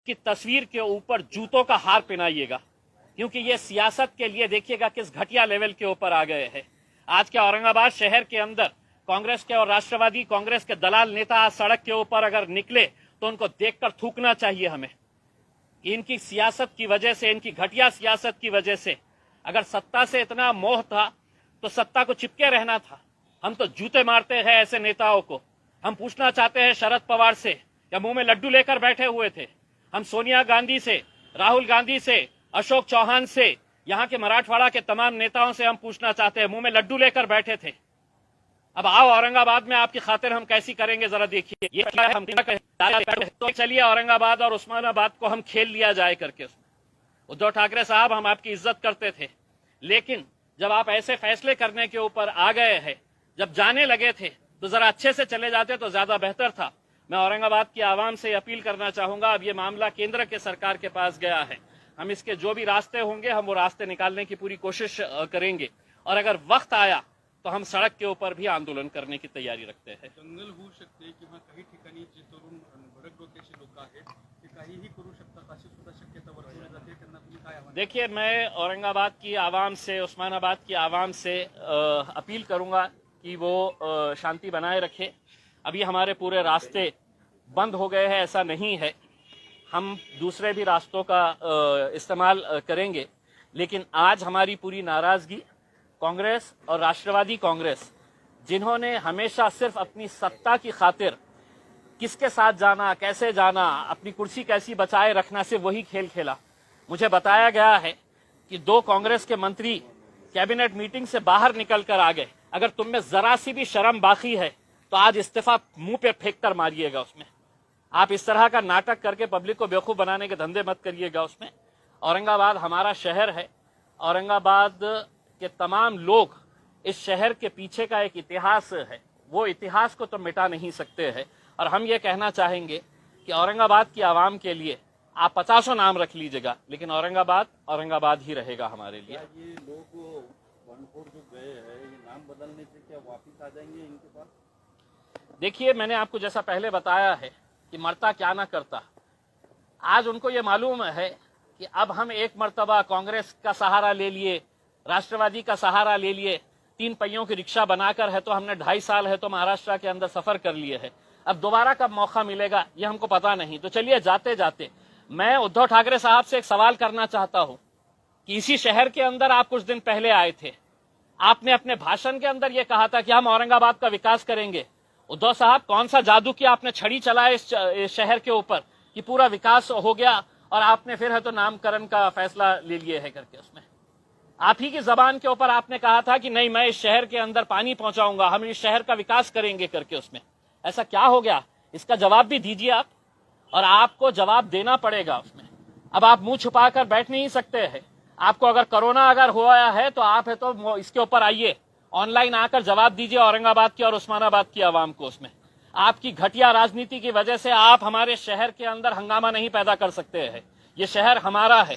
की तस्वीर के ऊपर जूतों का हार पहनाइएगा, क्योंकि ये सियासत के लिए देखिएगा किस घटिया लेवल के ऊपर आ गए हैं। आज के औरंगाबाद शहर के अंदर कांग्रेस के और राष्ट्रवादी कांग्रेस के दलाल नेता आज सड़क के ऊपर अगर निकले तो उनको देखकर थूकना चाहिए हमें। इनकी सियासत की वजह से, इनकी घटिया सियासत की वजह से अगर सत्ता से इतना मोह था तो सत्ता को चिपके रहना था। हम तो जूते मारते हैं ऐसे नेताओं को। हम पूछना चाहते हैं शरद पवार से, या मुंह में लड्डू लेकर बैठे हुए थे? हम सोनिया गांधी से, राहुल गांधी से, अशोक चौहान से, यहाँ के मराठवाड़ा के तमाम नेताओं से हम पूछना चाहते हैं, मुंह में लड्डू लेकर बैठे थे। अब आओ औरंगाबाद में आपकी खातिर हम कैसी करेंगे जरा देखिए। ये हम तो चलिए औरंगाबाद और उस्मानाबाद को हम खेल लिया जाए करके। उद्धव ठाकरे साहब, हम आपकी इज्जत करते थे, लेकिन जब आप ऐसे फैसले करने के ऊपर आ गए हैं, जब जाने लगे थे तो जरा अच्छे से चले जाते तो ज्यादा बेहतर था। मैं औरंगाबाद की आवाम से अपील करना चाहूंगा, अब ये मामला केंद्र के सरकार के पास गया है, हम इसके जो भी रास्ते होंगे हम वो रास्ते निकालने की पूरी कोशिश करेंगे, और अगर वक्त आया तो हम सड़क के ऊपर भी आंदोलन करने की तयारी रखते हैं। दंगल होऊ शकते किंवा काही ठिकाणी जे तरुण भडक डोक्याचे लोक आहेत ते काहीही करू शकतात अशी सुद्धा शक्यता वर्तवली जाते, त्यांना तुम्ही काय आव्हान? देखिए, मैं औरंगाबाद की आवाम से, उस्मानाबाद की आवाम से अपील करूंगा कि वो शांति बनाए रखे। अभी हमारे पूरे रास्ते बंद हो गए हैं ऐसा नहीं है, हम दूसरे भी रास्तों का इस्तेमाल करेंगे, लेकिन आज हमारी पूरी नाराजगी कांग्रेस और राष्ट्रवादी कांग्रेस, जिन्होंने हमेशा सिर्फ अपनी सत्ता की खातिर किसके साथ जाना, कैसे जाना, अपनी कुर्सी कैसी बचाए रखना, से वही खेल खेला। मुझे बताया गया है कि 2 कांग्रेस के मंत्री कैबिनेट मीटिंग से बाहर निकल कर आ गए। अगर तुम में जरा सी भी शर्म बाकी है तो आज इस्तीफा मुंह पे फेंक कर मारिएगा उसमें। आप इस तरह का नाटक करके पब्लिक को बेवकूफ बनाने के धंधे मत करिएगा उसमें। औरंगाबाद हमारा शहर है, औरंगाबाद के तमाम लोग, इस शहर के पीछे का एक इतिहास है, वो इतिहास को तो मिटा नहीं सकते हैं। और हम ये कहना चाहेंगे कि औरंगाबाद की आवाम के लिए आप 50 नाम रख लीजिएगा, लेकिन औरंगाबाद औरंगाबाद ही रहेगा हमारे लिए। ये लोग 1-4 जो गए हैं, ये नाम बदलने से क्या वापिस आ जाएंगे इनके पास? देखिए, मैंने आपको जैसा पहले बताया है कि मरता क्या ना करता, आज उनको ये मालूम है कि अब हम एक मर्तबा कांग्रेस का सहारा ले लिए, राष्ट्रवादी का सहारा ले लिए, 3 पहियों की रिक्शा बनाकर है तो हमने 2.5 साल है तो महाराष्ट्र के अंदर सफर कर लिए है। अब दोबारा कब मौका मिलेगा ये हमको पता नहीं। तो चलिए, जाते जाते मैं उद्धव ठाकरे साहब से एक सवाल करना चाहता हूं कि इसी शहर के अंदर आप कुछ दिन पहले आए थे, आपने अपने भाषण के अंदर यह कहा था कि हम औरंगाबाद का विकास करेंगे। उद्धव साहब, कौन सा जादू किया आपने, छड़ी चलाए इस शहर के ऊपर कि पूरा विकास हो गया, और आपने फिर है तो नामकरण का फैसला ले लिए है करके। उसमें आप ही की जबान के ऊपर आपने कहा था कि नहीं, मैं इस शहर के अंदर पानी पहुंचाऊंगा, हम इस शहर का विकास करेंगे करके। उसमें ऐसा क्या हो गया, इसका जवाब भी दीजिए आप, और आपको जवाब देना पड़ेगा उसमें। अब आप मुंह छुपा कर बैठ नहीं सकते हैं। आपको अगर कोरोना अगर हुआ है तो आप है तो इसके ऊपर आइए, ऑनलाइन आकर जवाब दीजिए औरंगाबाद की और उस्मानाबाद की आवाम को। उसमें आपकी घटिया राजनीति की वजह से आप हमारे शहर के अंदर हंगामा नहीं पैदा कर सकते हैं। ये शहर हमारा है,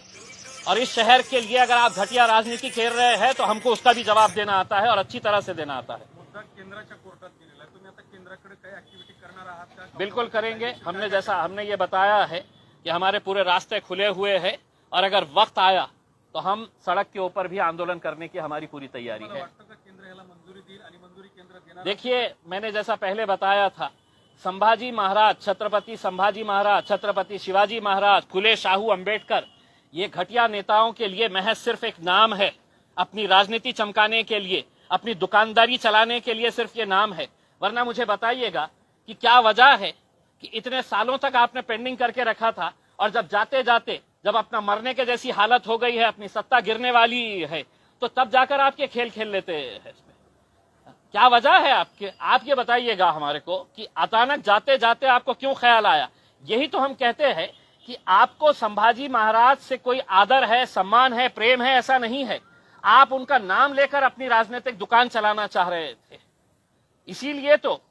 और इस शहर के लिए अगर आप घटिया राजनीति खेल रहे हैं तो हमको उसका भी जवाब देना आता है, और अच्छी तरह से देना आता है। मुद्दा केंद्राच्या कोर्टात गेलेला आहे, तुम्ही आता केंद्राकडे काही ऍक्टिव्हिटी करणार आहात का? बिल्कुल करेंगे। हमने ये बताया है कि हमारे पूरे रास्ते खुले हुए हैं, और अगर वक्त आया तो हम सड़क के ऊपर भी आंदोलन करने की हमारी पूरी तैयारी है। केंद्र याला मंजुरी देईल आणि मंजुरी केंद्र देणार? देखिए, मैंने जैसा पहले बताया था, संभाजी महाराज, छत्रपति संभाजी महाराज, छत्रपति शिवाजी महाराज, फुले शाहू अंबेडकर, ये घटिया नेताओं के लिए महज सिर्फ एक नाम है। अपनी राजनीति चमकाने के लिए, अपनी दुकानदारी चलाने के लिए सिर्फ ये नाम है। वरना मुझे बताइएगा कि क्या वजह है कि इतने सालों तक आपने पेंडिंग करके रखा था, और जब जाते जाते जब अपना मरने के जैसी हालत हो गई है, अपनी सत्ता गिरने वाली है, तो तब जाकर आप ये खेल खेल लेते हैं। क्या वजह है आपके? आप ये बताइएगा हमारे को कि अचानक जाते जाते आपको क्यों ख्याल आया। यही तो हम कहते हैं कि आपको संभाजी महाराज से कोई आदर है, सम्मान है, प्रेम है, ऐसा नहीं है। आप उनका नाम लेकर अपनी राजनीतिक दुकान चलाना चाह रहे थे। इसीलिए तो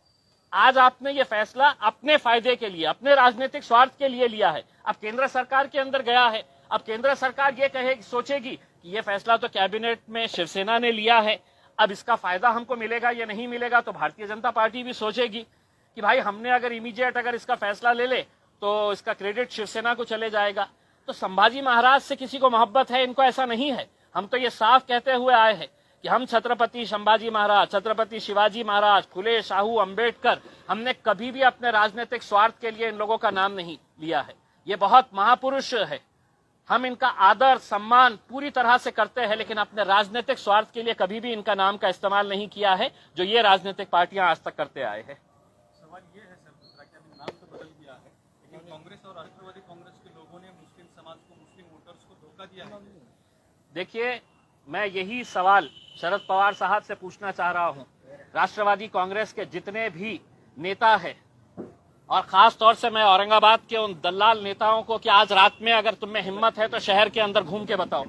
आज आपने ये फैसला अपने फायदे के लिए, अपने राजनीतिक स्वार्थ के लिए लिया है। अब केंद्र सरकार के अंदर गया है, अब केंद्र सरकार ये सोचेगी कि ये फैसला तो कैबिनेट में शिवसेना ने लिया है, अब इसका फायदा हमको मिलेगा या नहीं मिलेगा। तो भारतीय जनता पार्टी भी सोचेगी कि भाई हमने अगर इमीडिएट अगर इसका फैसला ले ले तो इसका क्रेडिट शिवसेना को चले जाएगा। तो संभाजी महाराज से किसी को मोहब्बत है, इनको ऐसा नहीं है। हम तो ये साफ कहते हुए आए हैं कि हम छत्रपति संभाजी महाराज, छत्रपति शिवाजी महाराज, फुले, शाहू, अंबेडकर, हमने कभी भी अपने राजनीतिक स्वार्थ के लिए इन लोगों का नाम नहीं लिया है। ये बहुत महापुरुष है, हम इनका आदर सम्मान पूरी तरह से करते हैं, लेकिन अपने राजनीतिक स्वार्थ के लिए कभी भी इनका नाम का इस्तेमाल नहीं किया है, जो ये राजनीतिक पार्टियां आज तक करते आए हैं। सवाल ये है सर, कि अभी नाम तो बदल गया है, लेकिन कांग्रेस और राष्ट्रवादी कांग्रेस के लोगों ने मुस्लिम समाज को, मुस्लिम वोटर्स को धोखा दिया है। देखिए, मैं यही सवाल शरद पवार साहब से पूछना चाह रहा हूं। राष्ट्रवादी कांग्रेस के जितने भी नेता हैं, और खास तौर से मैं औरंगाबाद के उन दलाल नेताओं को कि आज रात में अगर तुम में हिम्मत है तो शहर के अंदर घूम के बताओ।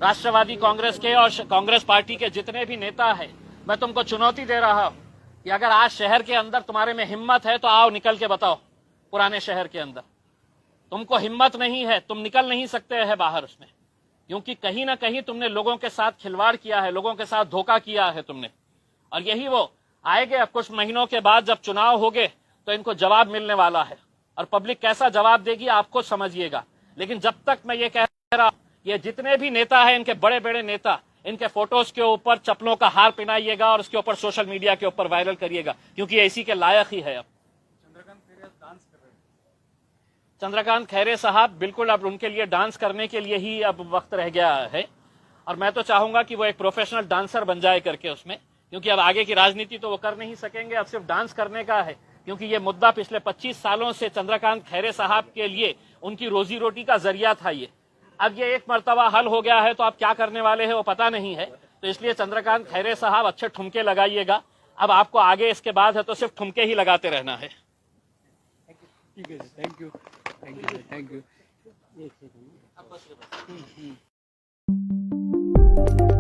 राष्ट्रवादी कांग्रेस के और कांग्रेस पार्टी के जितने भी नेता हैं, मैं तुमको चुनौती दे रहा हूं कि अगर आज शहर के अंदर तुम्हारे में हिम्मत है तो आओ, निकल के बताओ। पुराने शहर के अंदर तुमको हिम्मत नहीं है, तुम निकल नहीं सकते हैं बाहर उसमें, क्योंकि कहीं ना कहीं तुमने लोगों के साथ खिलवाड़ किया है, लोगों के साथ धोखा किया है तुमने। और यही वो आएंगे अब कुछ महीनों के बाद, जब चुनाव होंगे तो इनको जवाब मिलने वाला है, और पब्लिक कैसा जवाब देगी आप खुद समझिएगा। लेकिन जब तक मैं ये कह रहा हूं, ये जितने भी नेता हैं, इनके बड़े बड़े नेता, इनके फोटोज के ऊपर चप्पलों का हार पहनाइएगा और उसके ऊपर सोशल मीडिया के ऊपर वायरल करिएगा, क्योंकि ये इसी के लायक ही है। अब चंद्रकांत खैरे डांस कर रहे हैं। चंद्रकांत खैरे साहब बिल्कुल अब उनके लिए डांस करने के लिए ही अब वक्त रह गया है, और मैं तो चाहूंगा कि वो एक प्रोफेशनल डांसर बन जाए करके उसमें, क्योंकि अब आगे की राजनीति तो वो कर नहीं सकेंगे, अब सिर्फ डांस करने का है। क्योंकि ये मुद्दा पिछले 25 सालों से चंद्रकांत खैरे साहब के लिए उनकी रोजी रोटी का जरिया था ये। अब ये एक मर्तबा हल हो गया है तो आप क्या करने वाले हैं वो पता नहीं है। तो इसलिए चंद्रकांत खैरे साहब अच्छे ठुमके लगाइएगा, अब आपको आगे इसके बाद है तो सिर्फ ठुमके ही लगाते रहना है। ठीक है, thank you, thank you, thank you.